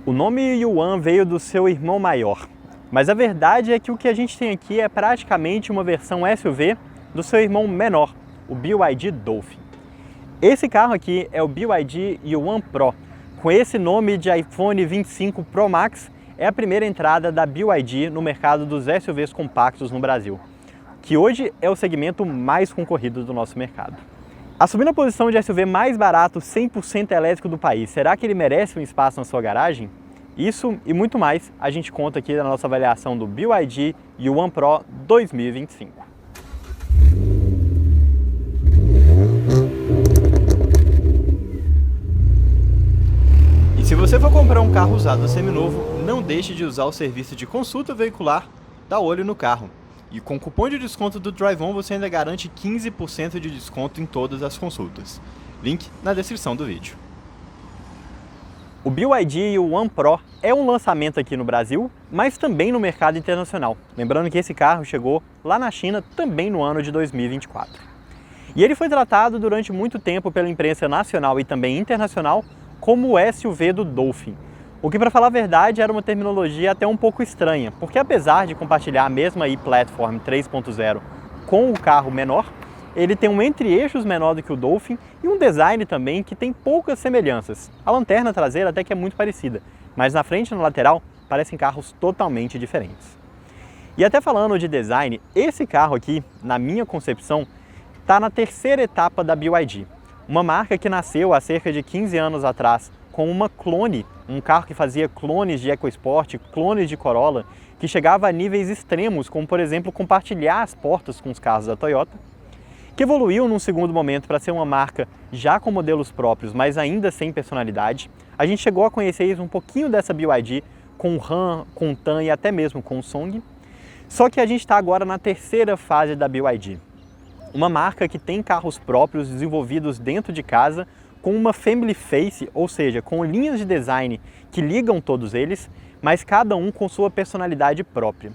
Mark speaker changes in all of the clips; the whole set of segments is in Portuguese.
Speaker 1: O nome Yuan veio do seu irmão maior, mas a verdade é que o que a gente tem aqui é praticamente uma versão SUV do seu irmão menor, o BYD Dolphin. Esse carro aqui é o BYD Yuan Pro. Com esse nome de iPhone 25 Pro Max, é a primeira entrada da BYD no mercado dos SUVs compactos no Brasil, que hoje é o segmento mais concorrido do nosso mercado. Assumindo a posição de SUV mais barato 100% elétrico do país, será que ele merece um espaço na sua garagem? Isso e muito mais a gente conta aqui na nossa avaliação do BYD Yuan Pro 2025. E se você for comprar um carro usado seminovo, não deixe de usar o serviço de consulta veicular da Olho no Carro. E com o cupom de desconto do DriveOn você ainda garante 15% de desconto em todas as consultas. Link na descrição do vídeo. O BYD Yuan Pro é um lançamento aqui no Brasil, mas também no mercado internacional. Lembrando que esse carro chegou lá na China também no ano de 2024. E ele foi tratado durante muito tempo pela imprensa nacional e também internacional como o SUV do Dolphin. O que, para falar a verdade, era uma terminologia até um pouco estranha, porque apesar de compartilhar a mesma e-Platform 3.0 com o carro menor, ele tem um entre-eixos menor do que o Dolphin e um design também que tem poucas semelhanças. A lanterna traseira até que é muito parecida, mas na frente e na lateral parecem carros totalmente diferentes. E até falando de design, esse carro aqui, na minha concepção, está na terceira etapa da BYD. Uma marca que nasceu há cerca de 15 anos atrás com uma clone, um carro que fazia clones de EcoSport, clones de Corolla, que chegava a níveis extremos, como por exemplo compartilhar as portas com os carros da Toyota, que evoluiu num segundo momento para ser uma marca já com modelos próprios, mas ainda sem personalidade. A gente chegou a conhecer um pouquinho dessa BYD com o Ram, com o Tan e até mesmo com o Song. Só que a gente está agora na terceira fase da BYD. Uma marca que tem carros próprios desenvolvidos dentro de casa, com uma family face, ou seja, com linhas de design que ligam todos eles, mas cada um com sua personalidade própria.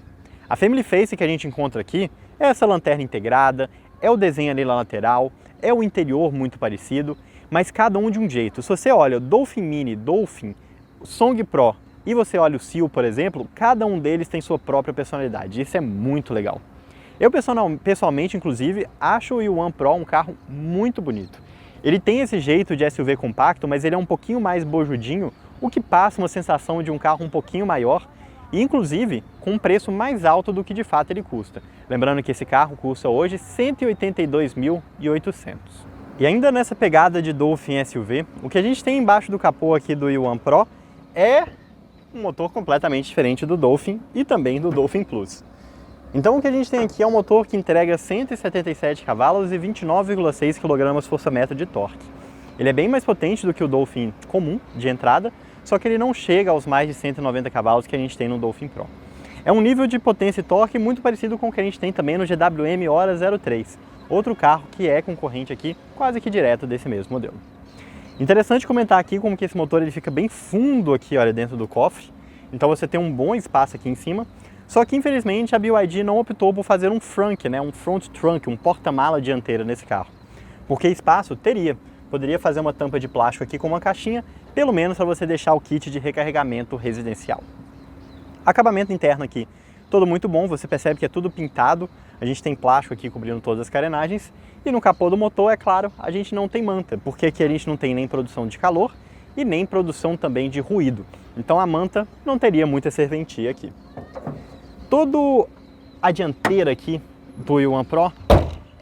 Speaker 1: A family face que a gente encontra aqui é essa lanterna integrada, é o desenho ali na lateral, é o interior muito parecido, mas cada um de um jeito. Se você olha o Dolphin Mini, Dolphin, Song Pro e você olha o Seal, por exemplo, cada um deles tem sua própria personalidade. Isso é muito legal. Eu pessoalmente, inclusive, acho o Yuan Pro um carro muito bonito. Ele tem esse jeito de SUV compacto, mas ele é um pouquinho mais bojudinho, o que passa uma sensação de um carro um pouquinho maior e, inclusive, com um preço mais alto do que de fato ele custa. Lembrando que esse carro custa hoje R$ 182.800. E ainda nessa pegada de Dolphin SUV, o que a gente tem embaixo do capô aqui do Yuan Pro é um motor completamente diferente do Dolphin e também do Dolphin Plus. Então o que a gente tem aqui é um motor que entrega 177 cavalos e 29,6 kgfm de torque. Ele é bem mais potente do que o Dolphin comum de entrada, só que ele não chega aos mais de 190 cavalos que a gente tem no Dolphin Pro. É um nível de potência e torque muito parecido com o que a gente tem também no GWM Hora 03, outro carro que é concorrente aqui, quase que direto desse mesmo modelo. Interessante comentar aqui como que esse motor ele fica bem fundo aqui, olha, dentro do cofre, então você tem um bom espaço aqui em cima, só que infelizmente a BYD não optou por fazer um frunk, um front trunk, um porta-mala dianteira nesse carro, porque espaço teria. Poderia fazer uma tampa de plástico aqui com uma caixinha, pelo menos para você deixar o kit de recarregamento residencial. Acabamento interno aqui, todo muito bom, você percebe que é tudo pintado, a gente tem plástico aqui cobrindo todas as carenagens, e no capô do motor, é claro, a gente não tem manta, porque aqui a gente não tem nem produção de calor e nem produção também de ruído. Então a manta não teria muita serventia aqui. Toda a dianteira aqui do Yuan Pro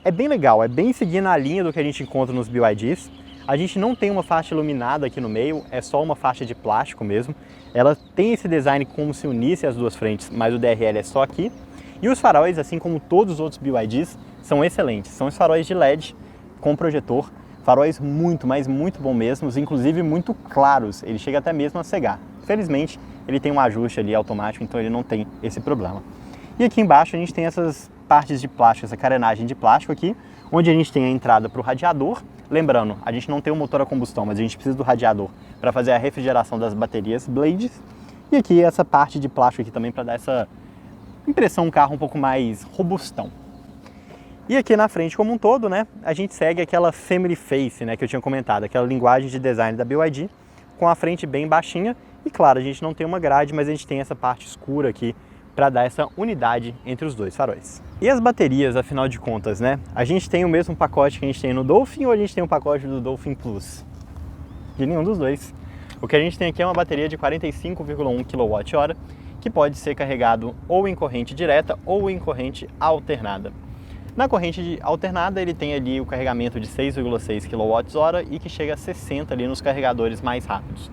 Speaker 1: é bem legal, é bem seguindo a linha do que a gente encontra nos BYDs. A gente não tem uma faixa iluminada aqui no meio, é só uma faixa de plástico mesmo. Ela tem esse design como se unisse as duas frentes, mas o DRL é só aqui. E os faróis, assim como todos os outros BYDs, são excelentes. São os faróis de LED com projetor, faróis muito, mas muito bom mesmos, inclusive muito claros. Ele chega até mesmo a cegar. Felizmente, ele tem um ajuste ali automático, então ele não tem esse problema. E aqui embaixo a gente tem essas partes de plástico, essa carenagem de plástico aqui, onde a gente tem a entrada para o radiador. Lembrando, a gente não tem um motor a combustão, mas a gente precisa do radiador para fazer a refrigeração das baterias Blades. E aqui essa parte de plástico aqui também para dar essa impressão um carro um pouco mais robustão. E aqui na frente como um todo, a gente segue aquela family face, que eu tinha comentado, aquela linguagem de design da BYD, com a frente bem baixinha E claro, a gente não tem uma grade, mas a gente tem essa parte escura aqui para dar essa unidade entre os dois faróis. E as baterias, afinal de contas, né? A gente tem o mesmo pacote que a gente tem no Dolphin ou a gente tem o pacote do Dolphin Plus? De nenhum dos dois. O que a gente tem aqui é uma bateria de 45,1 kWh, que pode ser carregado ou em corrente direta ou em corrente alternada. Na corrente alternada ele tem ali o carregamento de 6,6 kWh e que chega a 60 ali nos carregadores mais rápidos.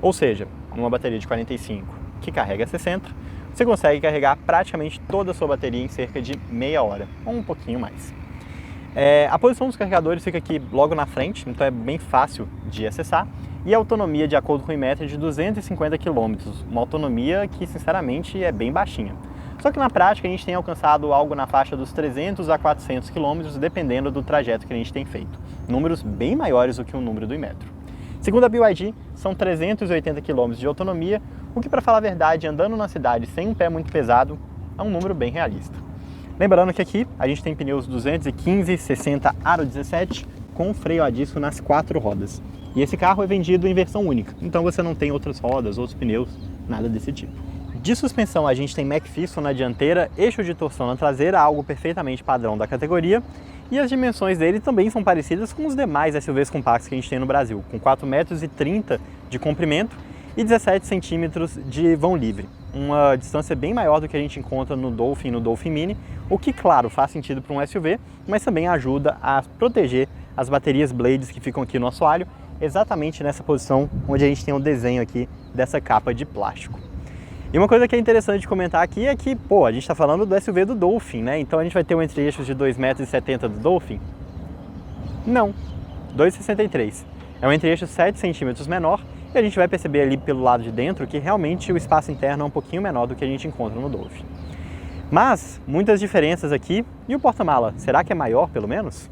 Speaker 1: Ou seja, numa bateria de 45 que carrega 60, você consegue carregar praticamente toda a sua bateria em cerca de meia hora, ou um pouquinho mais. A posição dos carregadores fica aqui logo na frente, então é bem fácil de acessar. E a autonomia, de acordo com o Inmetro, é de 250 km, uma autonomia que, sinceramente, é bem baixinha. Só que na prática a gente tem alcançado algo na faixa dos 300 a 400 km, dependendo do trajeto que a gente tem feito. Números bem maiores do que o número do Inmetro. Segundo a BYD, são 380 km de autonomia, o que, para falar a verdade, andando na cidade sem um pé muito pesado, é um número bem realista. Lembrando que aqui a gente tem pneus 215/60 aro 17 com freio a disco nas 4 rodas. E esse carro é vendido em versão única, então você não tem outras rodas, outros pneus, nada desse tipo. De suspensão a gente tem McPherson na dianteira, eixo de torção na traseira, algo perfeitamente padrão da categoria. E as dimensões dele também são parecidas com os demais SUVs compactos que a gente tem no Brasil, com 4,30 metros de comprimento e 17 centímetros de vão livre. Uma distância bem maior do que a gente encontra no Dolphin e no Dolphin Mini, o que, claro, faz sentido para um SUV, mas também ajuda a proteger as baterias Blades que ficam aqui no assoalho, exatamente nessa posição onde a gente tem o desenho aqui dessa capa de plástico. E uma coisa que é interessante de comentar aqui é que, a gente está falando do SUV do Dolphin, né? Então a gente vai ter um entre-eixos de 2,70 metros do Dolphin? Não, 2,63. É um entre-eixo 7 centímetros menor e a gente vai perceber ali pelo lado de dentro que realmente o espaço interno é um pouquinho menor do que a gente encontra no Dolphin. Mas, muitas diferenças aqui. E o porta-mala, será que é maior pelo menos?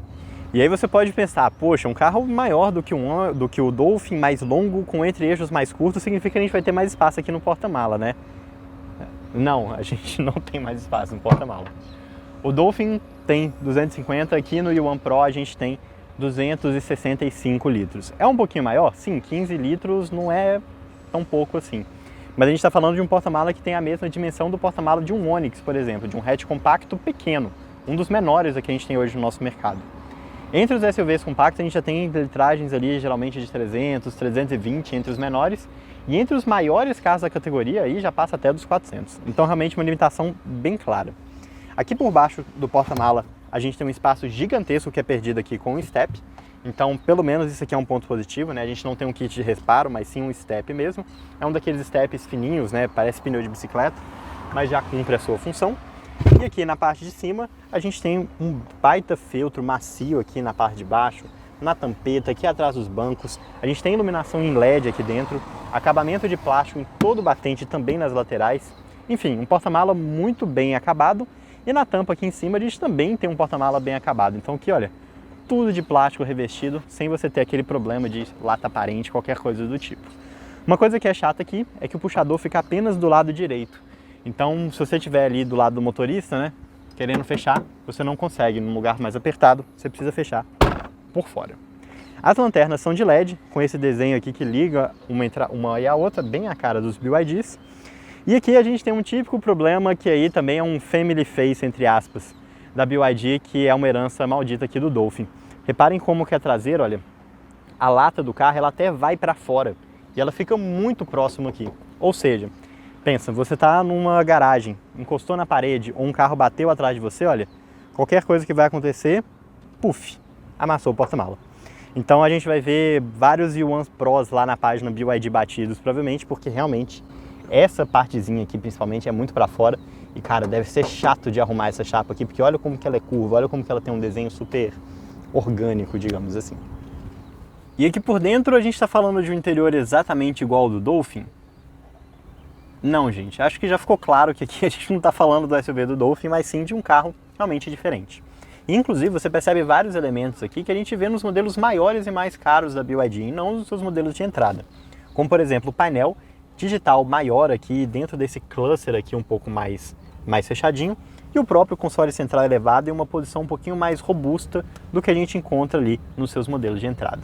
Speaker 1: E aí você pode pensar, poxa, um carro maior do que o Dolphin, mais longo, com entre-eixos mais curtos, significa que a gente vai ter mais espaço aqui no porta-mala, né? Não, a gente não tem mais espaço no porta-mala. O Dolphin tem 250, aqui no Yuan Pro a gente tem 265 litros. É um pouquinho maior? Sim, 15 litros não é tão pouco assim. Mas a gente está falando de um porta-mala que tem a mesma dimensão do porta-mala de um Onix, por exemplo, de um hatch compacto pequeno, um dos menores que a gente tem hoje no nosso mercado. Entre os SUVs compactos a gente já tem litragens ali geralmente de 300, 320 entre os menores, e entre os maiores carros da categoria aí já passa até dos 400. Então realmente uma limitação bem clara. Aqui por baixo do porta-mala a gente tem um espaço gigantesco que é perdido aqui com um step. Então pelo menos isso aqui é um ponto positivo, né? A gente não tem um kit de reparo, mas sim um step mesmo. É um daqueles steps fininhos, né? Parece pneu de bicicleta, mas já cumpre a sua função. E aqui na parte de cima a gente tem um baita feltro macio aqui na parte de baixo, na tampeta, aqui atrás dos bancos. A gente tem iluminação em LED aqui dentro, acabamento de plástico em todo o batente, também nas laterais. Enfim, um porta-mala muito bem acabado. E na tampa aqui em cima a gente também tem um porta-mala bem acabado. Então aqui, olha, tudo de plástico revestido, sem você ter aquele problema de lata aparente, qualquer coisa do tipo. Uma coisa que é chata aqui é que o puxador fica apenas do lado direito. Então, se você estiver ali do lado do motorista, né, querendo fechar, você não consegue. Num lugar mais apertado, você precisa fechar por fora. As lanternas são de LED, com esse desenho aqui que liga uma e a outra, bem a cara dos BYDs. E aqui a gente tem um típico problema que aí também é um family face, entre aspas, da BYD, que é uma herança maldita aqui do Dolphin. Reparem como que a traseira, olha, a lata do carro, ela até vai para fora e ela fica muito próximo aqui. Ou seja, pensa, você está numa garagem, encostou na parede ou um carro bateu atrás de você, olha, qualquer coisa que vai acontecer, puf, amassou o porta-mala. Então a gente vai ver vários Yuan Pros lá na página BYD batidos, provavelmente, porque realmente essa partezinha aqui principalmente é muito para fora e, cara, deve ser chato de arrumar essa chapa aqui, porque olha como que ela é curva, olha como que ela tem um desenho super orgânico, digamos assim. E aqui por dentro a gente está falando de um interior exatamente igual ao do Dolphin? Não, gente, acho que já ficou claro que aqui a gente não está falando do SUV do Dolphin, mas sim de um carro realmente diferente. E, inclusive, você percebe vários elementos aqui que a gente vê nos modelos maiores e mais caros da BYD, e não nos seus modelos de entrada. Como, por exemplo, o painel digital maior aqui dentro desse cluster aqui um pouco mais fechadinho, e o próprio console central elevado em uma posição um pouquinho mais robusta do que a gente encontra ali nos seus modelos de entrada.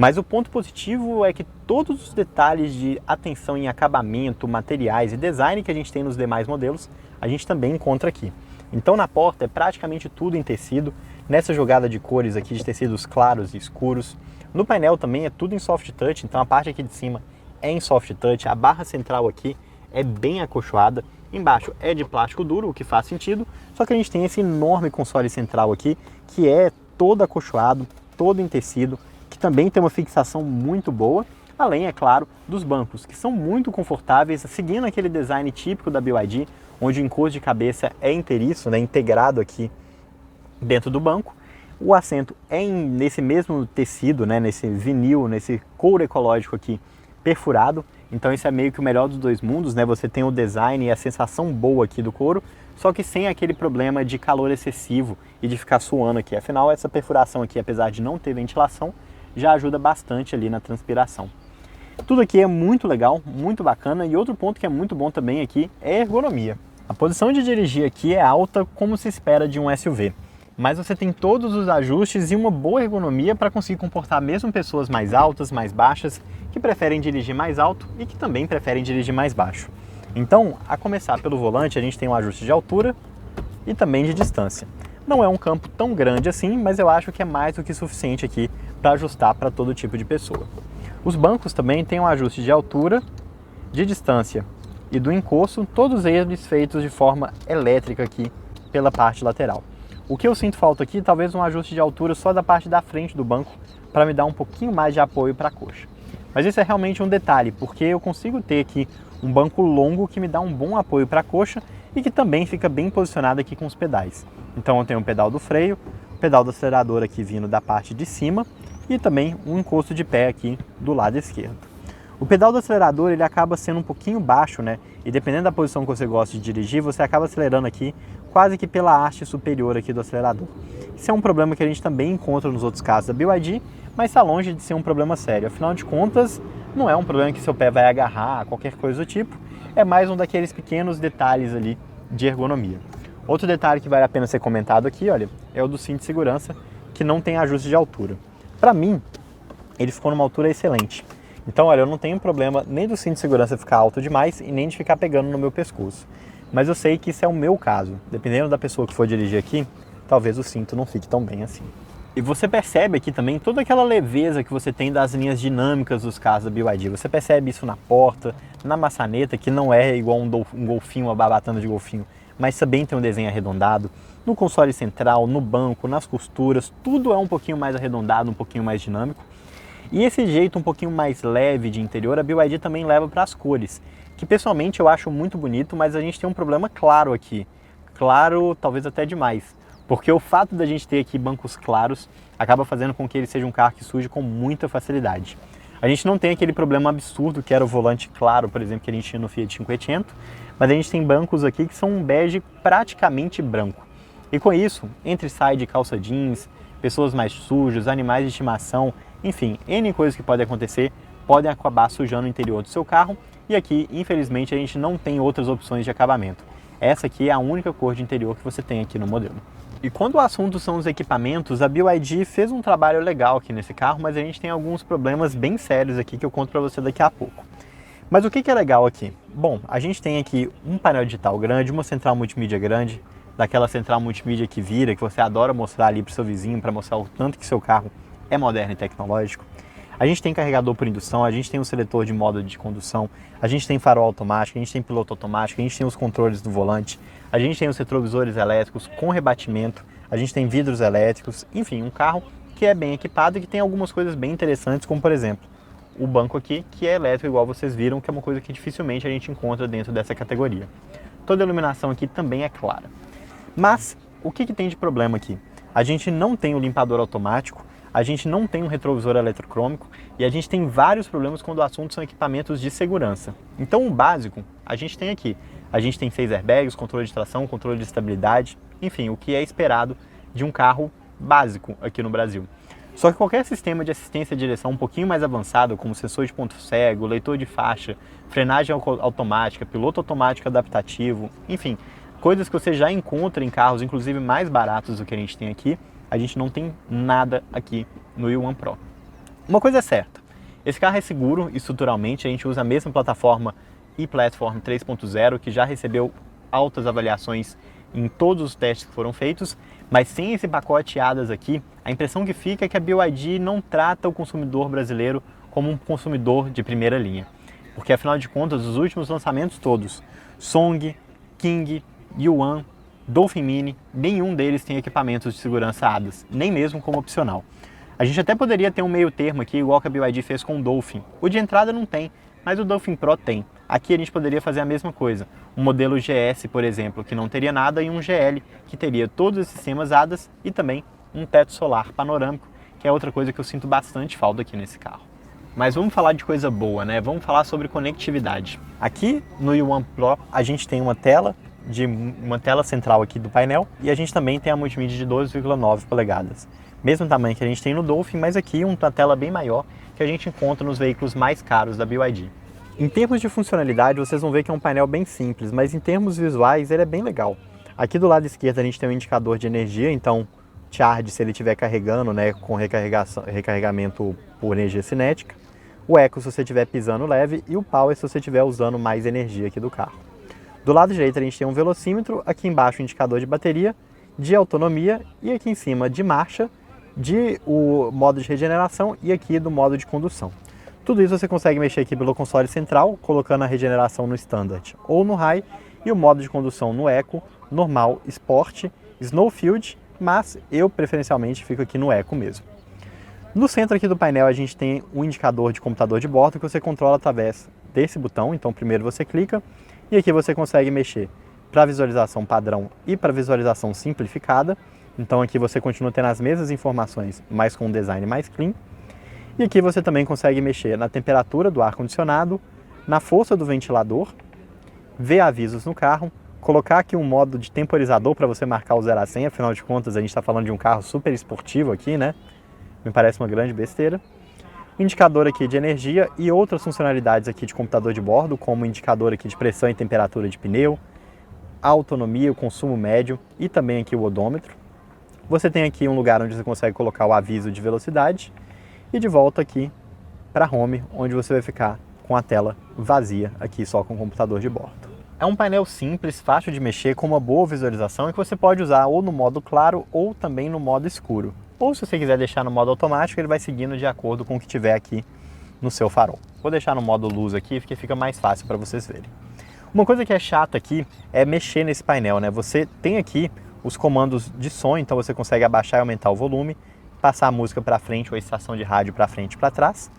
Speaker 2: Mas o ponto positivo é que todos os detalhes de atenção em acabamento, materiais e design que a gente tem nos demais modelos, a gente também encontra aqui. Então na porta é praticamente tudo em tecido, nessa jogada de cores aqui de tecidos claros e escuros. No painel também é tudo em soft touch, então a parte aqui de cima é em soft touch, a barra central aqui é bem acolchoada, embaixo é de plástico duro, o que faz sentido, só que a gente tem esse enorme console central aqui, que é todo acolchoado, todo em tecido, que também tem uma fixação muito boa, além, é claro, dos bancos, que são muito confortáveis, seguindo aquele design típico da BYD, onde o encosto de cabeça é inteiriço, né, integrado aqui dentro do banco. O assento é nesse mesmo tecido, né, nesse vinil, nesse couro ecológico aqui, perfurado. Então isso é meio que o melhor dos dois mundos, né? Você tem o design e a sensação boa aqui do couro, só que sem aquele problema de calor excessivo e de ficar suando aqui. Afinal, essa perfuração aqui, apesar de não ter ventilação, já ajuda bastante ali na transpiração. Tudo aqui é muito legal, muito bacana, e outro ponto que é muito bom também aqui é a ergonomia. A posição de dirigir aqui é alta como se espera de um SUV, mas você tem todos os ajustes e uma boa ergonomia para conseguir comportar mesmo pessoas mais altas, mais baixas, que preferem dirigir mais alto e que também preferem dirigir mais baixo. Então, a começar pelo volante, a gente tem um ajuste de altura e também de distância. Não é um campo tão grande assim, mas eu acho que é mais do que suficiente aqui para ajustar para todo tipo de pessoa. Os bancos também têm um ajuste de altura, de distância e do encosto, todos eles feitos de forma elétrica aqui pela parte lateral. O que eu sinto falta aqui, talvez um ajuste de altura só da parte da frente do banco, para me dar um pouquinho mais de apoio para a coxa. Mas isso é realmente um detalhe, porque eu consigo ter aqui um banco longo que me dá um bom apoio para a coxa e que também fica bem posicionado aqui com os pedais. Então eu tenho o pedal do freio, o pedal do acelerador aqui vindo da parte de cima e também um encosto de pé aqui do lado esquerdo. O pedal do acelerador ele acaba sendo um pouquinho baixo, né? E dependendo da posição que você gosta de dirigir, você acaba acelerando aqui quase que pela haste superior aqui do acelerador. Isso é um problema que a gente também encontra nos outros carros da BYD, mas está longe de ser um problema sério. Afinal de contas, não é um problema que seu pé vai agarrar, qualquer coisa do tipo. É mais um daqueles pequenos detalhes ali de ergonomia. Outro detalhe que vale a pena ser comentado aqui, olha, é o do cinto de segurança, que não tem ajuste de altura. Para mim, ele ficou numa altura excelente. Então, olha, eu não tenho problema nem do cinto de segurança ficar alto demais e nem de ficar pegando no meu pescoço. Mas eu sei que isso é o meu caso. Dependendo da pessoa que for dirigir aqui, talvez o cinto não fique tão bem assim. E você percebe aqui também toda aquela leveza que você tem das linhas dinâmicas dos carros da BYD. Você percebe isso na porta, na maçaneta, que não é igual um golfinho, uma barbatana de golfinho, mas também tem um desenho arredondado. No console central, no banco, nas costuras, tudo é um pouquinho mais arredondado, um pouquinho mais dinâmico. E esse jeito um pouquinho mais leve de interior, a BYD também leva para as cores, que pessoalmente eu acho muito bonito, mas a gente tem um problema claro aqui. Claro, talvez até demais. Porque o fato da gente ter aqui bancos claros acaba fazendo com que ele seja um carro que suje com muita facilidade. A gente não tem aquele problema absurdo que era o volante claro, por exemplo, que a gente tinha no Fiat 500, mas a gente tem bancos aqui que são um bege praticamente branco. E com isso, entre sai de calça jeans, pessoas mais sujas, animais de estimação, enfim, N coisas que podem acontecer, podem acabar sujando o interior do seu carro. E aqui, infelizmente, a gente não tem outras opções de acabamento. Essa aqui é a única cor de interior que você tem aqui no modelo. E quando o assunto são os equipamentos, a BYD fez um trabalho legal aqui nesse carro, mas a gente tem alguns problemas bem sérios aqui que eu conto para você daqui a pouco. Mas o que é legal aqui? Bom, a gente tem aqui um painel digital grande, uma central multimídia grande, daquela central multimídia que vira, que você adora mostrar ali para o seu vizinho, para mostrar o tanto que seu carro é moderno e tecnológico. A gente tem carregador por indução, a gente tem um seletor de modo de condução, a gente tem farol automático, a gente tem piloto automático, a gente tem os controles do volante, a gente tem os retrovisores elétricos com rebatimento, a gente tem vidros elétricos, enfim, um carro que é bem equipado e que tem algumas coisas bem interessantes, como por exemplo, o banco aqui, que é elétrico igual vocês viram, que é uma coisa que dificilmente a gente encontra dentro dessa categoria. Toda a iluminação aqui também é clara. Mas, o que tem de problema aqui? A gente não tem o limpador automático, a gente não tem um retrovisor eletrocrômico e a gente tem vários problemas quando o assunto são equipamentos de segurança. Então o básico a gente tem aqui. A gente tem 6 airbags, controle de tração, controle de estabilidade, enfim, o que é esperado de um carro básico aqui no Brasil. Só que qualquer sistema de assistência de direção um pouquinho mais avançado, como sensor de ponto cego, leitor de faixa, frenagem automática, piloto automático adaptativo, enfim, coisas que você já encontra em carros, inclusive mais baratos do que a gente tem aqui, a gente não tem nada aqui no U1 Pro. Uma coisa é certa, esse carro é seguro estruturalmente, a gente usa a mesma plataforma e-Platform 3.0 que já recebeu altas avaliações em todos os testes que foram feitos, mas sem esse pacote ADAS aqui, a impressão que fica é que a BYD não trata o consumidor brasileiro como um consumidor de primeira linha. Porque afinal de contas, os últimos lançamentos todos, Song, King, Yuan, Dolphin Mini, nenhum deles tem equipamentos de segurança ADAS, nem mesmo como opcional. A gente até poderia ter um meio termo aqui, igual que a BYD fez com o Dolphin. O de entrada não tem, mas o Dolphin Pro tem. Aqui a gente poderia fazer a mesma coisa. Um modelo GS, por exemplo, que não teria nada, e um GL, que teria todos esses sistemas ADAS e também um teto solar panorâmico, que é outra coisa que eu sinto bastante falta aqui nesse carro. Mas vamos falar de coisa boa, né? Vamos falar sobre conectividade. Aqui no Yuan Pro a gente tem uma tela central aqui do painel e a gente também tem a multimídia de 12,9 polegadas. Mesmo tamanho que a gente tem no Dolphin, mas aqui uma tela bem maior que a gente encontra nos veículos mais caros da BYD. Em termos de funcionalidade, vocês vão ver que é um painel bem simples, mas em termos visuais ele é bem legal. Aqui do lado esquerdo a gente tem um indicador de energia, então charge se ele estiver carregando, né, com recarregamento por energia cinética. O eco se você estiver pisando leve e o power se você estiver usando mais energia aqui do carro. Do lado direito a gente tem um velocímetro, aqui embaixo um indicador de bateria, de autonomia e aqui em cima de marcha, de o modo de regeneração e aqui do modo de condução. Tudo isso você consegue mexer aqui pelo console central, colocando a regeneração no Standard ou no High e o modo de condução no Eco, Normal, Sport, Snowfield, mas eu preferencialmente fico aqui no Eco mesmo. No centro aqui do painel a gente tem um indicador de computador de bordo que você controla através desse botão, então primeiro você clica e aqui você consegue mexer para visualização padrão e para visualização simplificada. Então aqui você continua tendo as mesmas informações, mas com um design mais clean. E aqui você também consegue mexer na temperatura do ar-condicionado, na força do ventilador, ver avisos no carro, colocar aqui um modo de temporizador para você marcar o 0 a 100, afinal de contas a gente está falando de um carro super esportivo aqui, né? Me parece uma grande besteira. Indicador aqui de energia e outras funcionalidades aqui de computador de bordo, como indicador aqui de pressão e temperatura de pneu, a autonomia, o consumo médio e também aqui o odômetro. Você tem aqui um lugar onde você consegue colocar o aviso de velocidade e de volta aqui para Home, onde você vai ficar com a tela vazia aqui só com o computador de bordo. É um painel simples, fácil de mexer, com uma boa visualização e que você pode usar ou no modo claro ou também no modo escuro. Ou se você quiser deixar no modo automático, ele vai seguindo de acordo com o que tiver aqui no seu farol. Vou deixar no modo luz aqui, porque fica mais fácil para vocês verem. Uma coisa que é chata aqui é mexer nesse painel, né? Você tem aqui os comandos de som, então você consegue abaixar e aumentar o volume, passar a música para frente ou a estação de rádio para frente e para trás.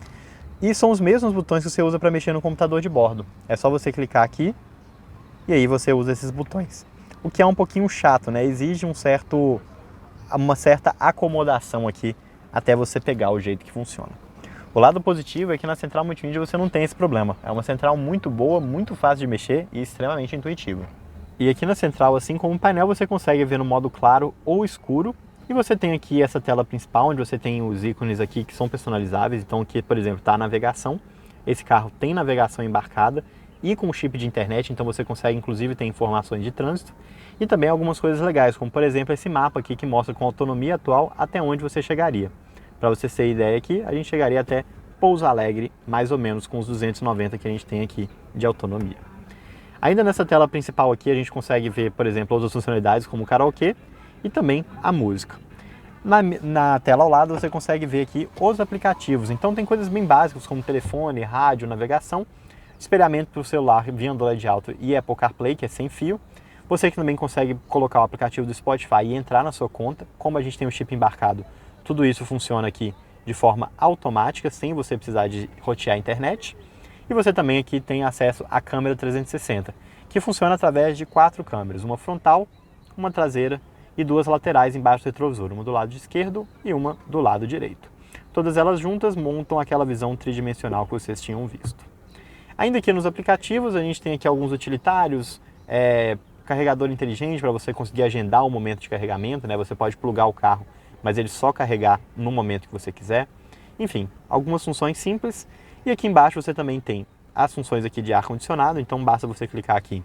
Speaker 2: E são os mesmos botões que você usa para mexer no computador de bordo. É só você clicar aqui e aí você usa esses botões. O que é um pouquinho chato, né? Exige uma certa acomodação aqui até você pegar o jeito que funciona. O lado positivo é que na central multimídia você não tem esse problema. É uma central muito boa, muito fácil de mexer e extremamente intuitiva. E aqui na central, assim como o painel, você consegue ver no modo claro ou escuro. E você tem aqui essa tela principal, onde você tem os ícones aqui que são personalizáveis. Então aqui, por exemplo, está a navegação. Esse carro tem navegação embarcada e com chip de internet, então você consegue inclusive ter informações de trânsito. E também algumas coisas legais, como por exemplo esse mapa aqui que mostra com a autonomia atual até onde você chegaria. Para você ter ideia aqui, a gente chegaria até Pouso Alegre, mais ou menos com os 290 que a gente tem aqui de autonomia. Ainda nessa tela principal aqui a gente consegue ver, por exemplo, outras funcionalidades como o karaokê e também a música. Na tela ao lado você consegue ver aqui os aplicativos, então tem coisas bem básicas como telefone, rádio, navegação, espelhamento para o celular via Android Auto e Apple CarPlay, que é sem fio. Você que também consegue colocar o aplicativo do Spotify e entrar na sua conta, como a gente tem o chip embarcado, tudo isso funciona aqui de forma automática, sem você precisar de rotear a internet. E você também aqui tem acesso à câmera 360, que funciona através de 4 câmeras, uma frontal, uma traseira e 2 laterais embaixo do retrovisor, uma do lado esquerdo e uma do lado direito. Todas elas juntas montam aquela visão tridimensional que vocês tinham visto. Ainda aqui nos aplicativos a gente tem aqui alguns utilitários, carregador inteligente para você conseguir agendar o momento de carregamento, né? Você pode plugar o carro, mas ele só carregar no momento que você quiser. Enfim, algumas funções simples. E aqui embaixo você também tem as funções aqui de ar-condicionado, então basta você clicar aqui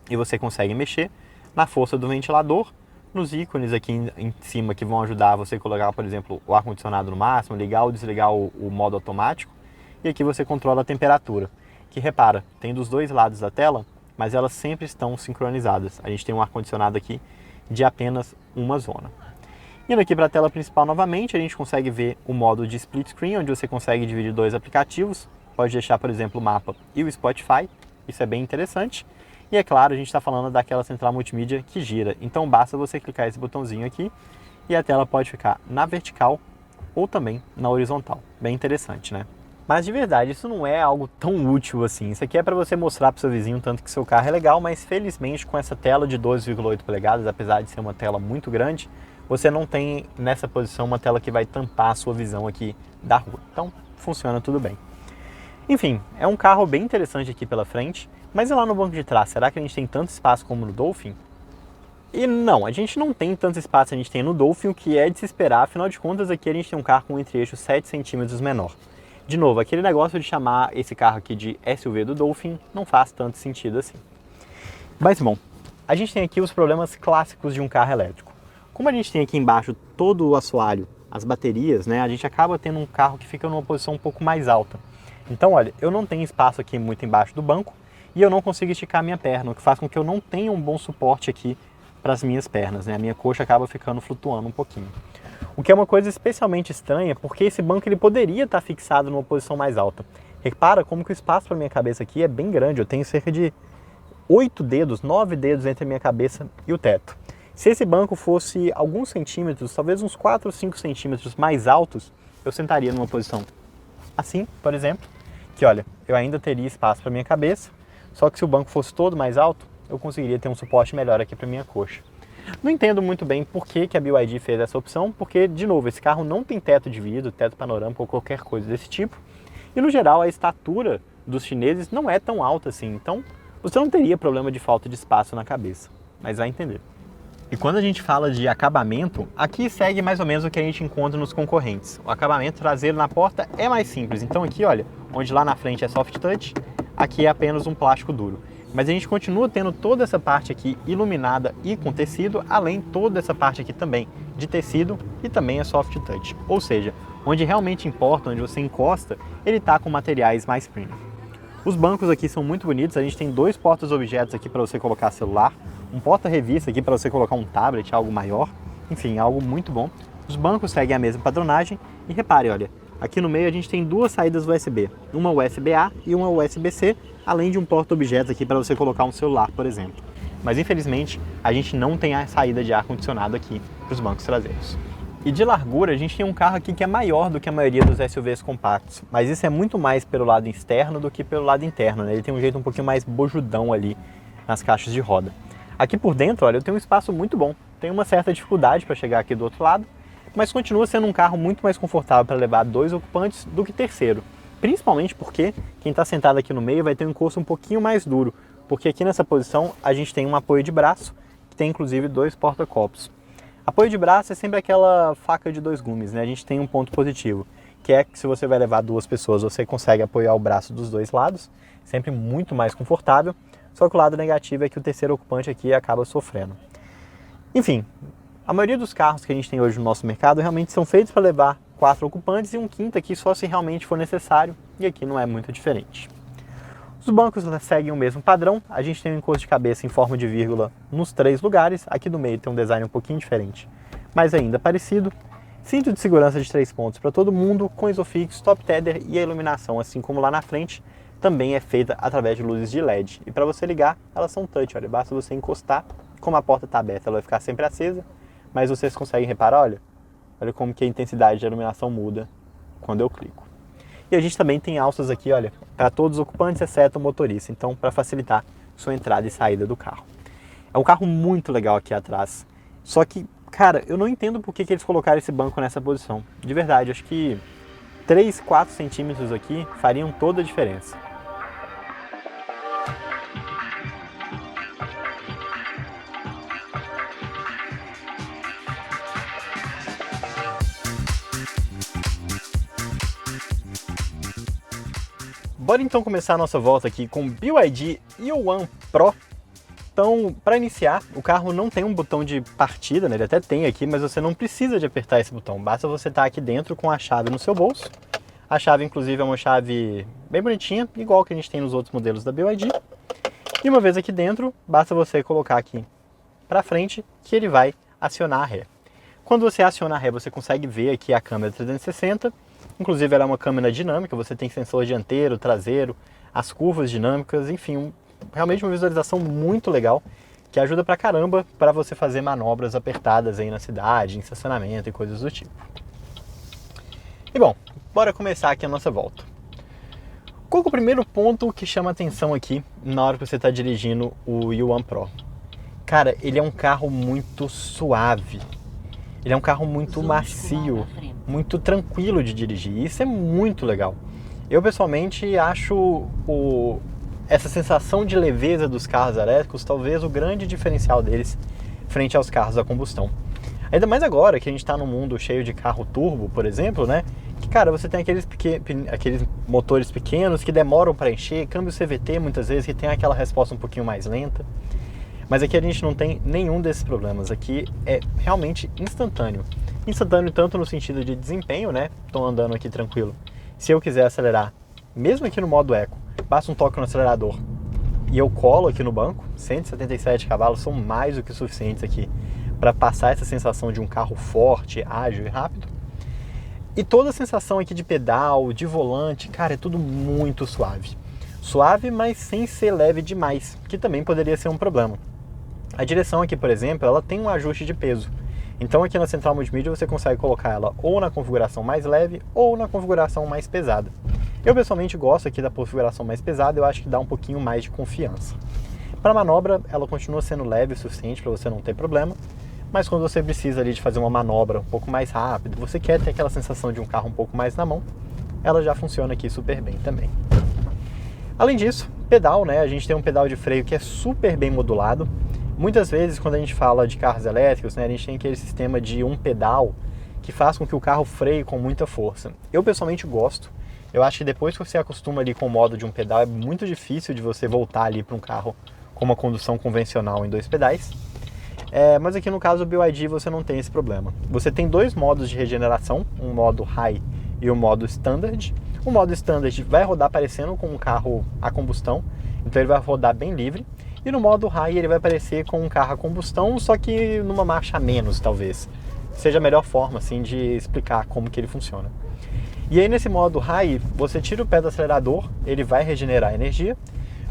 Speaker 2: e você consegue mexer na força do ventilador, nos ícones aqui em cima que vão ajudar você a colocar, por exemplo, o ar-condicionado no máximo, ligar ou desligar o modo automático. E aqui você controla a temperatura, que repara, tem dos dois lados da tela, mas elas sempre estão sincronizadas. A gente tem um ar-condicionado aqui de apenas uma zona. Indo aqui para a tela principal novamente, a gente consegue ver o modo de split screen, onde você consegue dividir dois aplicativos. Pode deixar, por exemplo, o mapa e o Spotify, isso é bem interessante. E é claro, a gente está falando daquela central multimídia que gira, então basta você clicar esse botãozinho aqui e a tela pode ficar na vertical ou também na horizontal. Bem interessante, né? Mas de verdade, isso não é algo tão útil assim. Isso aqui é para você mostrar para o seu vizinho tanto que seu carro é legal, mas felizmente com essa tela de 12,8 polegadas, apesar de ser uma tela muito grande, você não tem nessa posição uma tela que vai tampar a sua visão aqui da rua. Então funciona tudo bem. Enfim, é um carro bem interessante aqui pela frente, mas e lá no banco de trás, será que a gente tem tanto espaço como no Dolphin? E não, a gente não tem tanto espaço que a gente tem no Dolphin, o que é de se esperar, afinal de contas aqui a gente tem um carro com entre-eixo 7 centímetros menor. De novo, aquele negócio de chamar esse carro aqui de SUV do Dolphin não faz tanto sentido assim. Mas bom, a gente tem aqui os problemas clássicos de um carro elétrico. Como a gente tem aqui embaixo todo o assoalho, as baterias, né, a gente acaba tendo um carro que fica numa posição um pouco mais alta. Então, olha, eu não tenho espaço aqui muito embaixo do banco e eu não consigo esticar minha perna, o que faz com que eu não tenha um bom suporte aqui para as minhas pernas, né? A minha coxa acaba ficando flutuando um pouquinho. O que é uma coisa especialmente estranha, porque esse banco ele poderia estar fixado numa posição mais alta. Repara como que o espaço para minha cabeça aqui é bem grande, eu tenho cerca de 8 dedos, 9 dedos entre a minha cabeça e o teto. Se esse banco fosse alguns centímetros, talvez uns 4 ou 5 centímetros mais altos, eu sentaria numa posição assim, por exemplo, que olha, eu ainda teria espaço para minha cabeça, só que se o banco fosse todo mais alto, eu conseguiria ter um suporte melhor aqui para minha coxa. Não entendo muito bem por que a BYD fez essa opção, porque, de novo, esse carro não tem teto de vidro, teto panorâmico ou qualquer coisa desse tipo, e no geral a estatura dos chineses não é tão alta assim, então você não teria problema de falta de espaço na cabeça, mas vai entender. E quando a gente fala de acabamento, aqui segue mais ou menos o que a gente encontra nos concorrentes. O acabamento traseiro na porta é mais simples, então aqui olha, onde lá na frente é soft touch, aqui é apenas um plástico duro. Mas a gente continua tendo toda essa parte aqui iluminada e com tecido, além toda essa parte aqui também de tecido e também é soft touch. Ou seja, onde realmente importa, onde você encosta, ele está com materiais mais premium. Os bancos aqui são muito bonitos, a gente tem 2 portas-objetos aqui para você colocar celular, um porta-revista aqui para você colocar um tablet, algo maior, enfim, algo muito bom. Os bancos seguem a mesma padronagem e repare, olha, aqui no meio a gente tem 2 saídas USB, uma USB-A e uma USB-C, além de um porta-objetos aqui para você colocar um celular, por exemplo. Mas infelizmente a gente não tem a saída de ar-condicionado aqui para os bancos traseiros. E de largura a gente tem um carro aqui que é maior do que a maioria dos SUVs compactos, mas isso é muito mais pelo lado externo do que pelo lado interno, né? Ele tem um jeito um pouquinho mais bojudão ali nas caixas de roda. Aqui por dentro, olha, eu tenho um espaço muito bom, tenho uma certa dificuldade para chegar aqui do outro lado, mas continua sendo um carro muito mais confortável para levar 2 ocupantes do que terceiro. Principalmente porque quem está sentado aqui no meio vai ter um encosto um pouquinho mais duro, porque aqui nessa posição a gente tem um apoio de braço, que tem inclusive 2 porta-copos. Apoio de braço é sempre aquela faca de 2 gumes, né? A gente tem um ponto positivo, que é que se você vai levar 2 pessoas, você consegue apoiar o braço dos 2 lados, sempre muito mais confortável, só que o lado negativo é que o terceiro ocupante aqui acaba sofrendo. Enfim, a maioria dos carros que a gente tem hoje no nosso mercado realmente são feitos para levar 4 ocupantes e um quinto aqui só se realmente for necessário, e aqui não é muito diferente. Os bancos seguem o mesmo padrão, a gente tem um encosto de cabeça em forma de vírgula nos 3 lugares, aqui no meio tem um design um pouquinho diferente, mas ainda parecido. Cinto de segurança de 3 pontos para todo mundo, com isofix, top tether e a iluminação, assim como lá na frente, também é feita através de luzes de LED. E para você ligar, elas são touch, olha, basta você encostar, como a porta está aberta, ela vai ficar sempre acesa, mas vocês conseguem reparar, olha como que a intensidade de iluminação muda quando eu clico. E a gente também tem alças aqui, olha, para todos os ocupantes, exceto o motorista, então para facilitar sua entrada e saída do carro. É um carro muito legal aqui atrás, só que, cara, eu não entendo por que eles colocaram esse banco nessa posição. De verdade, acho que 3, 4 centímetros aqui fariam toda a diferença. Bora então começar a nossa volta aqui com o BYD Yuan Pro. Então, para iniciar, o carro não tem um botão de partida, né? Ele até tem aqui, mas você não precisa de apertar esse botão. Basta você estar aqui dentro com a chave no seu bolso. A chave, inclusive, é uma chave bem bonitinha, igual que a gente tem nos outros modelos da BYD. E uma vez aqui dentro, basta você colocar aqui para frente que ele vai acionar a ré. Quando você aciona a ré, você consegue ver aqui a câmera 360. Inclusive, ela é uma câmera dinâmica, você tem sensor dianteiro, traseiro, as curvas dinâmicas, enfim, realmente uma visualização muito legal, que ajuda pra caramba para você fazer manobras apertadas aí na cidade, em estacionamento e coisas do tipo. E bom, bora começar aqui a nossa volta. Qual que é o primeiro ponto que chama atenção aqui na hora que você está dirigindo o Yuan Pro? Cara, ele é um carro muito suave, ele é um carro muito macio, muito tranquilo de dirigir, e isso é muito legal. Eu pessoalmente acho essa sensação de leveza dos carros elétricos talvez o grande diferencial deles frente aos carros a combustão. Ainda mais agora que a gente está num mundo cheio de carro turbo, por exemplo, né? Que, cara, você tem aqueles motores pequenos que demoram para encher, câmbio CVT muitas vezes que tem aquela resposta um pouquinho mais lenta. Mas aqui a gente não tem nenhum desses problemas, aqui é realmente instantâneo. Instantâneo tanto no sentido de desempenho, né? Estou andando aqui tranquilo. Se eu quiser acelerar, mesmo aqui no modo eco, basta um toque no acelerador e eu colo aqui no banco. 177 cavalos são mais do que suficientes aqui para passar essa sensação de um carro forte, ágil e rápido. E toda a sensação aqui de pedal, de volante, cara, é tudo muito suave. Suave, mas sem ser leve demais, que também poderia ser um problema. A direção aqui, por exemplo, ela tem um ajuste de peso. Então aqui na central multimídia você consegue colocar ela ou na configuração mais leve ou na configuração mais pesada. Eu pessoalmente gosto aqui da configuração mais pesada, eu acho que dá um pouquinho mais de confiança. Para manobra, ela continua sendo leve o suficiente para você não ter problema, mas quando você precisa ali de fazer uma manobra um pouco mais rápido, você quer ter aquela sensação de um carro um pouco mais na mão, ela já funciona aqui super bem também. Além disso, pedal, né? A gente tem um pedal de freio que é super bem modulado. Muitas vezes, quando a gente fala de carros elétricos, né, a gente tem aquele sistema de um pedal que faz com que o carro freie com muita força. Eu pessoalmente gosto. Eu acho que depois que você acostuma ali com o modo de um pedal, é muito difícil de você voltar ali para um carro com uma condução convencional em 2 pedais. Mas aqui no caso do BYD você não tem esse problema. Você tem 2 modos de regeneração, um modo High e o modo Standard. O modo Standard vai rodar parecendo com um carro a combustão, então ele vai rodar bem livre. E no modo High ele vai parecer com um carro a combustão, só que numa marcha a menos, talvez. Seja a melhor forma assim, de explicar como que ele funciona. E aí nesse modo High, você tira o pé do acelerador, ele vai regenerar energia.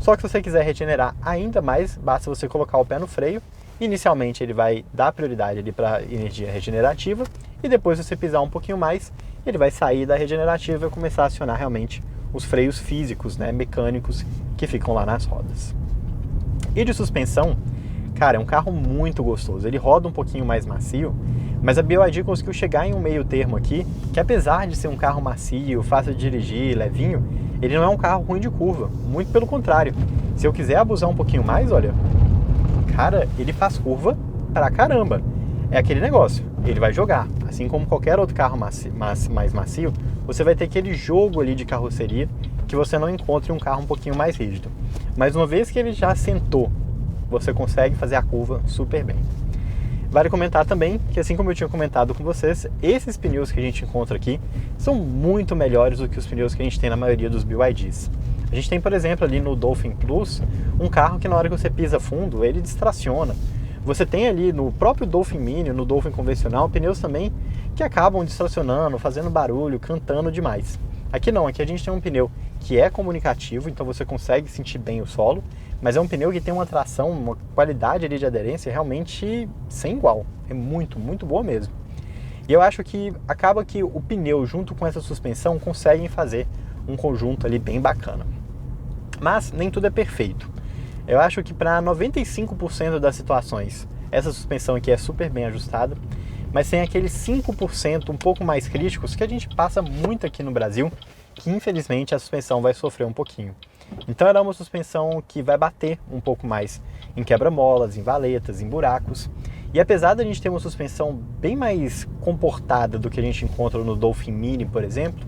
Speaker 2: Só que se você quiser regenerar ainda mais, basta você colocar o pé no freio. Inicialmente ele vai dar prioridade ali para energia regenerativa e depois você pisar um pouquinho mais, ele vai sair da regenerativa e começar a acionar realmente os freios físicos, né, mecânicos que ficam lá nas rodas. E de suspensão, cara, é um carro muito gostoso. Ele roda um pouquinho mais macio, mas a BYD conseguiu chegar em um meio termo aqui, que apesar de ser um carro macio, fácil de dirigir, levinho, ele não é um carro ruim de curva. Muito pelo contrário. Se eu quiser abusar um pouquinho mais, olha, cara, ele faz curva pra caramba. É aquele negócio, ele vai jogar. Assim como qualquer outro carro mais macio, você vai ter aquele jogo ali de carroceria que você não encontra em um carro um pouquinho mais rígido. Mas uma vez que ele já assentou, você consegue fazer a curva super bem. Vale comentar também que, assim como eu tinha comentado com vocês, esses pneus que a gente encontra aqui são muito melhores do que os pneus que a gente tem na maioria dos BYDs. A gente tem, por exemplo, ali no Dolphin Plus, um carro que na hora que você pisa fundo, ele distraciona. Você tem ali no próprio Dolphin Mini, no Dolphin convencional, pneus também que acabam distracionando, fazendo barulho, cantando demais. Aqui não, aqui a gente tem um pneu que é comunicativo, então você consegue sentir bem o solo, mas é um pneu que tem uma tração, uma qualidade ali de aderência realmente sem igual. É muito, muito boa mesmo. E eu acho que acaba que o pneu junto com essa suspensão conseguem fazer um conjunto ali bem bacana. Mas nem tudo é perfeito. Eu acho que para 95% das situações, essa suspensão aqui é super bem ajustada, mas tem aqueles 5% um pouco mais críticos que a gente passa muito aqui no Brasil, que infelizmente a suspensão vai sofrer um pouquinho. Então ela é uma suspensão que vai bater um pouco mais em quebra-molas, em valetas, em buracos. E apesar da gente ter uma suspensão bem mais comportada do que a gente encontra no Dolphin Mini, por exemplo,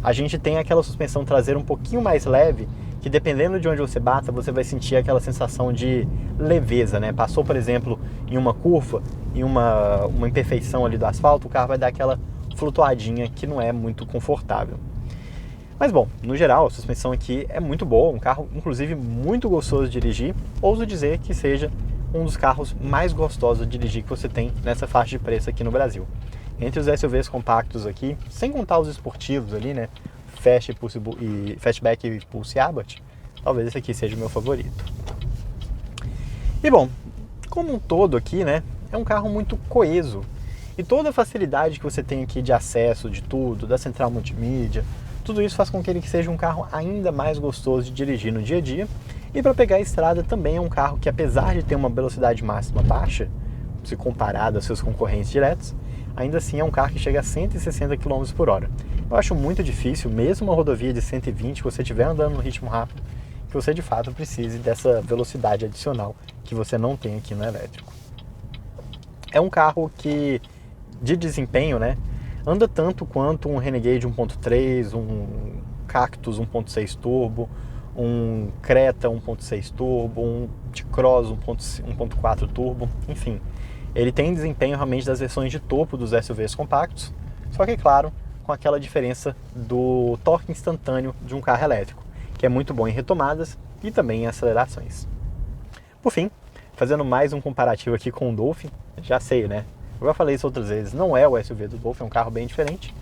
Speaker 2: a gente tem aquela suspensão traseira um pouquinho mais leve, que dependendo de onde você bata, você vai sentir aquela sensação de leveza, né? Passou, por exemplo, em uma curva, em uma imperfeição ali do asfalto, o carro vai dar aquela flutuadinha que não é muito confortável. Mas bom, no geral, a suspensão aqui é muito boa, um carro inclusive muito gostoso de dirigir. Ouso dizer que seja um dos carros mais gostosos de dirigir que você tem nessa faixa de preço aqui no Brasil. Entre os SUVs compactos aqui, sem contar os esportivos ali, né, Fastback e Pulse Abarth, talvez esse aqui seja o meu favorito. E bom, como um todo aqui, né, é um carro muito coeso. E toda a facilidade que você tem aqui de acesso de tudo, da central multimídia, tudo isso faz com que ele seja um carro ainda mais gostoso de dirigir no dia a dia. E para pegar a estrada também é um carro que, apesar de ter uma velocidade máxima baixa, se comparado aos seus concorrentes diretos, ainda assim é um carro que chega a 160 km por hora. Eu acho muito difícil, mesmo uma rodovia de 120, você estiver andando no ritmo rápido, que você de fato precise dessa velocidade adicional que você não tem aqui no elétrico. É um carro que, de desempenho, né, anda tanto quanto um Renegade 1.3, um Cactus 1.6 Turbo, um Creta 1.6 Turbo, um T-Cross 1.4 Turbo, enfim. Ele tem desempenho realmente das versões de topo dos SUVs compactos, só que, claro, com aquela diferença do torque instantâneo de um carro elétrico, que é muito bom em retomadas e também em acelerações. Por fim, fazendo mais um comparativo aqui com o Dolphin, já sei, né? Eu já falei isso outras vezes, não é o SUV do Dolphin, é um carro bem diferente,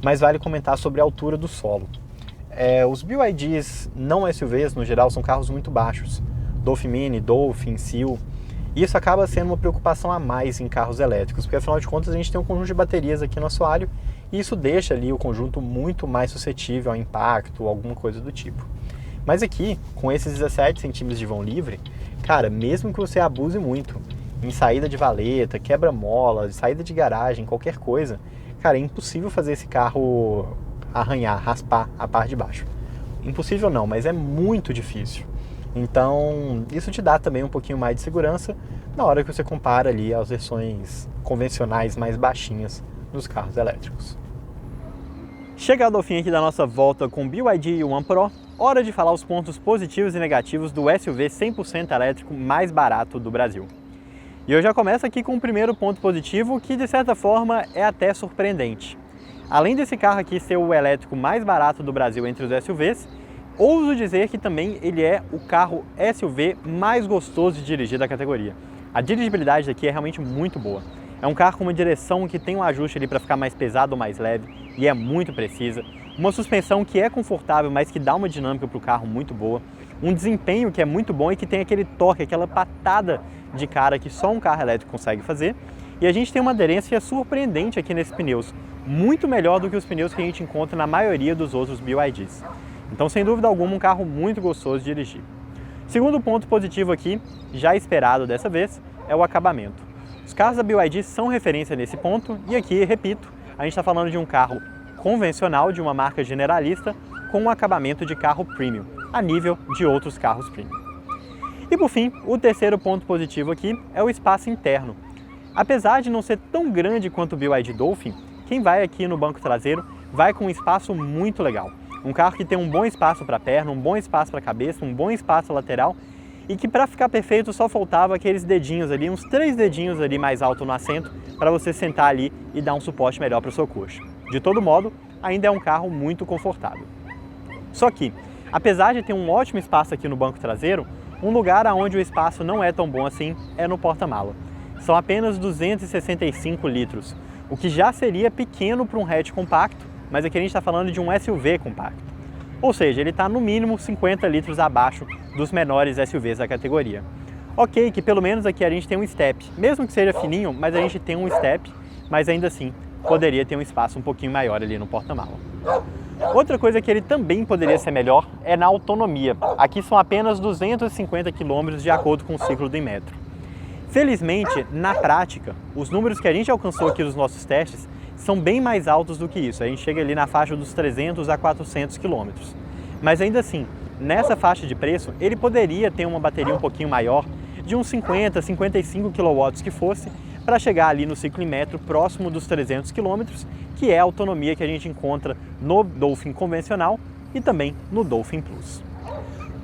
Speaker 2: mas vale comentar sobre a altura do solo. Os BYDs não SUVs, no geral, são carros muito baixos. Dolphin Mini, Dolphin, Seal. E isso acaba sendo uma preocupação a mais em carros elétricos, porque afinal de contas a gente tem um conjunto de baterias aqui no assoalho e isso deixa ali o conjunto muito mais suscetível a impacto ou alguma coisa do tipo. Mas aqui, com esses 17 centímetros de vão livre, cara, mesmo que você abuse muito em saída de valeta, quebra-mola, saída de garagem, qualquer coisa, cara, é impossível fazer esse carro arranhar, raspar a parte de baixo. Impossível não, mas é muito difícil. Então, isso te dá também um pouquinho mais de segurança na hora que você compara ali as versões convencionais mais baixinhas dos carros elétricos. Chegado ao fim aqui da nossa volta com o BYD One Pro, hora de falar os pontos positivos e negativos do SUV 100% elétrico mais barato do Brasil. E eu já começo aqui com o primeiro ponto positivo, que de certa forma é até surpreendente. Além desse carro aqui ser o elétrico mais barato do Brasil entre os SUVs, ouso dizer que também ele é o carro SUV mais gostoso de dirigir da categoria. A dirigibilidade daqui é realmente muito boa. É um carro com uma direção que tem um ajuste ali para ficar mais pesado ou mais leve e é muito precisa. Uma suspensão que é confortável, mas que dá uma dinâmica para o carro muito boa. Um desempenho que é muito bom e que tem aquele torque, aquela patada de cara que só um carro elétrico consegue fazer. E a gente tem uma aderência surpreendente aqui nesses pneus, muito melhor do que os pneus que a gente encontra na maioria dos outros BYDs. Então, sem dúvida alguma, um carro muito gostoso de dirigir. Segundo ponto positivo aqui, já esperado dessa vez, é o acabamento. Os carros da BYD são referência nesse ponto e aqui, repito, a gente está falando de um carro convencional, de uma marca generalista, com um acabamento de carro premium, a nível de outros carros premium. E por fim, o terceiro ponto positivo aqui é o espaço interno. Apesar de não ser tão grande quanto o BYD Dolphin, quem vai aqui no banco traseiro vai com um espaço muito legal. Um carro que tem um bom espaço para a perna, um bom espaço para a cabeça, um bom espaço lateral e que para ficar perfeito só faltava aqueles dedinhos ali, uns 3 dedinhos ali mais alto no assento para você sentar ali e dar um suporte melhor para a sua coxa. De todo modo, ainda é um carro muito confortável. Só que, apesar de ter um ótimo espaço aqui no banco traseiro, um lugar onde o espaço não é tão bom assim é no porta-mala. São apenas 265 litros, o que já seria pequeno para um hatch compacto, mas aqui a gente está falando de um SUV compacto. Ou seja, ele está no mínimo 50 litros abaixo dos menores SUVs da categoria. Ok, que pelo menos aqui a gente tem um step, mesmo que seja fininho, mas a gente tem um step, mas ainda assim poderia ter um espaço um pouquinho maior ali no porta-mala. Outra coisa que ele também poderia ser melhor é na autonomia. Aqui são apenas 250 km de acordo com o ciclo do Inmetro. Felizmente, na prática, os números que a gente alcançou aqui nos nossos testes são bem mais altos do que isso. A gente chega ali na faixa dos 300 a 400 km. Mas ainda assim, nessa faixa de preço, ele poderia ter uma bateria um pouquinho maior, de uns 50, 55 kW que fosse, para chegar ali no ciclo Inmetro próximo dos 300 km, que é a autonomia que a gente encontra no Dolphin convencional e também no Dolphin Plus.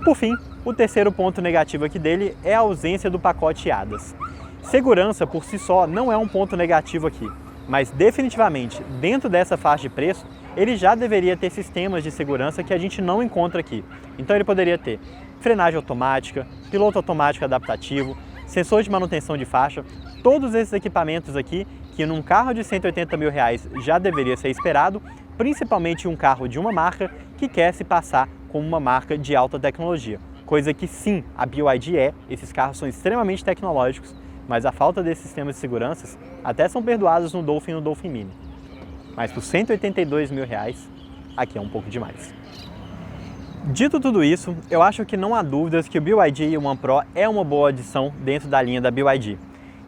Speaker 2: Por fim, o terceiro ponto negativo aqui dele é a ausência do pacote ADAS. Segurança por si só não é um ponto negativo aqui, mas definitivamente dentro dessa faixa de preço ele já deveria ter sistemas de segurança que a gente não encontra aqui. Então ele poderia ter frenagem automática, piloto automático adaptativo, sensor de manutenção de faixa, todos esses equipamentos aqui que num carro de 180 mil reais já deveria ser esperado, principalmente um carro de uma marca que quer se passar como uma marca de alta tecnologia. Coisa que sim, a BYD é, esses carros são extremamente tecnológicos, mas a falta desses sistemas de segurança até são perdoados no Dolphin e no Dolphin Mini. Mas por 182 mil reais, aqui é um pouco demais. Dito tudo isso, eu acho que não há dúvidas que o BYD One Pro é uma boa adição dentro da linha da BYD,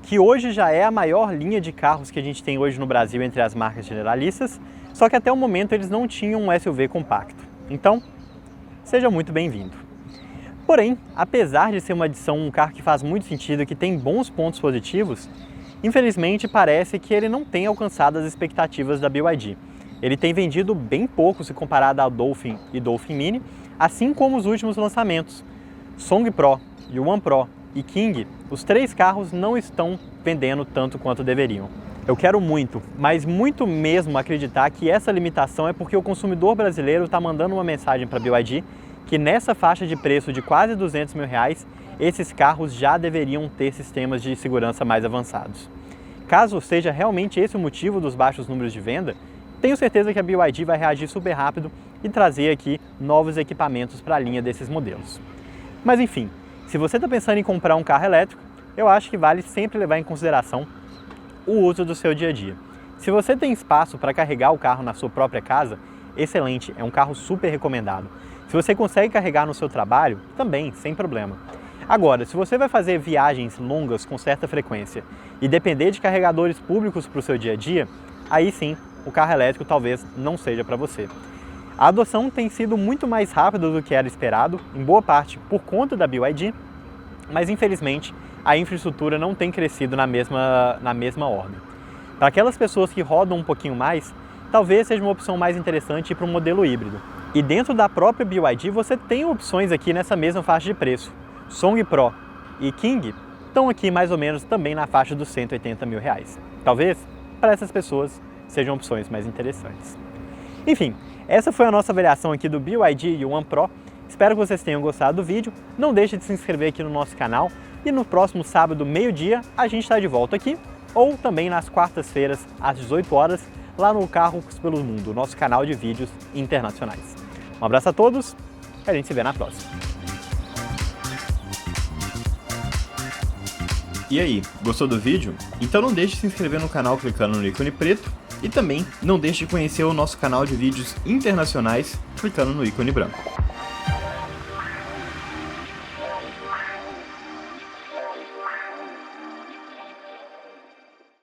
Speaker 2: que hoje já é a maior linha de carros que a gente tem hoje no Brasil entre as marcas generalistas, só que até o momento eles não tinham um SUV compacto. Então, seja muito bem-vindo. Porém, apesar de ser uma adição, um carro que faz muito sentido, que tem bons pontos positivos, infelizmente parece que ele não tem alcançado as expectativas da BYD. Ele tem vendido bem pouco se comparado ao Dolphin e Dolphin Mini, assim como os últimos lançamentos. Song Pro, Yuan Pro e King, os três carros não estão vendendo tanto quanto deveriam. Eu quero muito, mas muito mesmo acreditar que essa limitação é porque o consumidor brasileiro está mandando uma mensagem para a BYD que nessa faixa de preço de quase 200 mil reais, esses carros já deveriam ter sistemas de segurança mais avançados. Caso seja realmente esse o motivo dos baixos números de venda, tenho certeza que a BYD vai reagir super rápido e trazer aqui novos equipamentos para a linha desses modelos. Mas enfim, se você está pensando em comprar um carro elétrico, eu acho que vale sempre levar em consideração o uso do seu dia a dia. Se você tem espaço para carregar o carro na sua própria casa, excelente, é um carro super recomendado. Se você consegue carregar no seu trabalho, também, sem problema. Agora, se você vai fazer viagens longas com certa frequência e depender de carregadores públicos para o seu dia a dia, aí sim, o carro elétrico talvez não seja para você. A adoção tem sido muito mais rápida do que era esperado, em boa parte por conta da BYD, mas infelizmente a infraestrutura não tem crescido na mesma ordem. Para aquelas pessoas que rodam um pouquinho mais, talvez seja uma opção mais interessante ir para um modelo híbrido. E dentro da própria BYD você tem opções aqui nessa mesma faixa de preço. Song Pro e King estão aqui mais ou menos também na faixa dos 180 mil reais. Talvez para essas pessoas sejam opções mais interessantes. Enfim, essa foi a nossa avaliação aqui do BYD One Pro. Espero que vocês tenham gostado do vídeo. Não deixe de se inscrever aqui no nosso canal. E no próximo sábado, meio-dia, a gente está de volta aqui. Ou também nas quartas-feiras, às 18 horas, lá no Carros pelo Mundo, nosso canal de vídeos internacionais. Um abraço a todos e a gente se vê na próxima.
Speaker 1: E aí, gostou do vídeo? Então não deixe de se inscrever no canal clicando no ícone preto e também não deixe de conhecer o nosso canal de vídeos internacionais clicando no ícone branco.